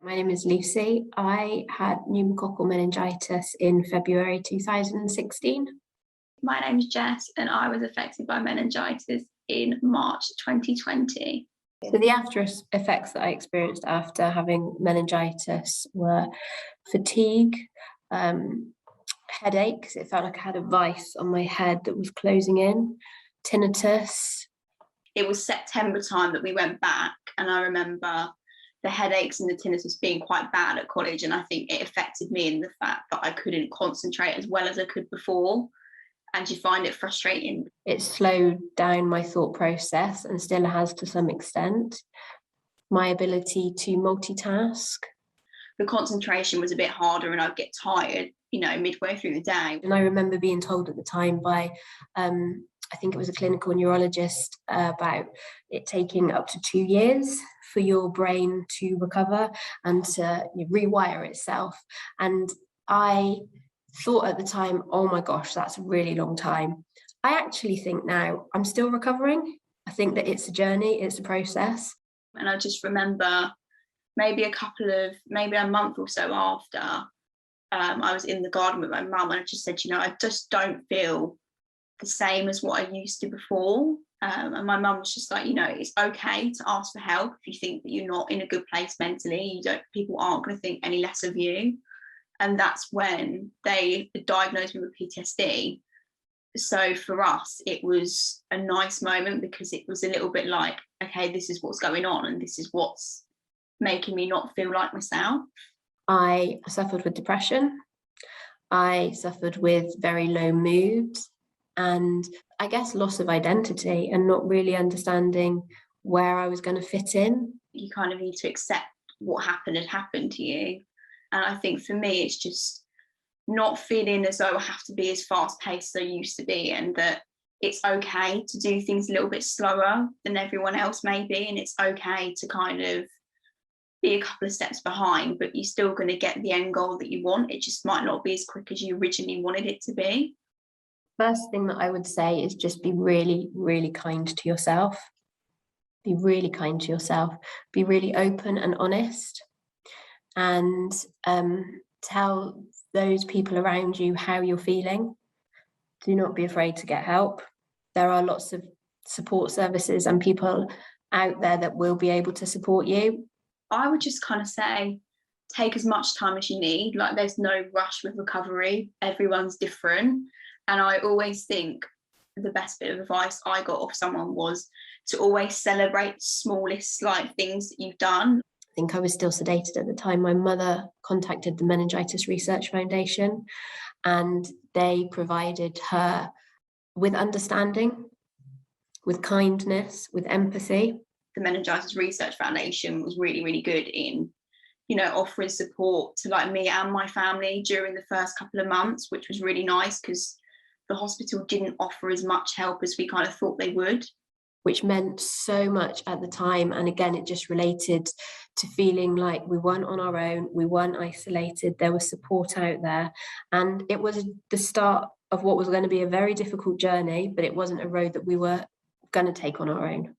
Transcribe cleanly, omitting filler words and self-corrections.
My name is Lucy. I had pneumococcal meningitis in February 2016. My name's Jess and I was affected by meningitis in March 2020. So the after effects that I experienced after having meningitis were fatigue, headache, 'cause it felt like I had a vice on my head that was closing in, tinnitus. It was September time that we went back, and I remember the headaches and the tinnitus being quite bad at college, and I think it affected me in the fact that I couldn't concentrate as well as I could before, and you find it frustrating. It slowed down my thought process and still has to some extent. My ability to multitask. The concentration was a bit harder and I'd get tired, midway through the day. And I remember being told at the time by, I think it was a clinical neurologist, about it taking up to 2 years for your brain to recover and to rewire itself. And I thought at the time, oh my gosh, that's a really long time. I actually think now I'm still recovering. I think that it's a journey, it's a process. And I just remember maybe a month or so after, I was in the garden with my mum and I just said, I just don't feel the same as what I used to before. And my mum was just like, it's okay to ask for help if you think that you're not in a good place mentally. People aren't going to think any less of you. And that's when they diagnosed me with PTSD. So for us, it was a nice moment because it was a little bit like, okay, this is what's going on and this is what's making me not feel like myself. I suffered with depression. I suffered with very low mood and I guess loss of identity and not really understanding where I was going to fit in. You kind of need to accept what had happened to you. And I think for me, it's just not feeling as though I have to be as fast paced as I used to be, and that it's okay to do things a little bit slower than everyone else maybe. And it's okay to kind of be a couple of steps behind, but you're still going to get the end goal that you want. It just might not be as quick as you originally wanted it to be. First thing that I would say is just be really, really kind to yourself. Be really kind to yourself. Be really open and honest. And tell those people around you how you're feeling. Do not be afraid to get help. There are lots of support services and people out there that will be able to support you. I would just kind of say, take as much time as you need. Like, there's no rush with recovery. Everyone's different. And I always think the best bit of advice I got off someone was to always celebrate the smallest things that you've done. I think I was still sedated at the time. My mother contacted the Meningitis Research Foundation and they provided her with understanding, with kindness, with empathy. The Meningitis Research Foundation was really, really good in, offering support to me and my family during the first couple of months, which was really nice because the hospital didn't offer as much help as we kind of thought they would. Which meant so much at the time. And again, it just related to feeling like we weren't on our own, we weren't isolated, there was support out there. And it was the start of what was going to be a very difficult journey, but it wasn't a road that we were going to take on our own.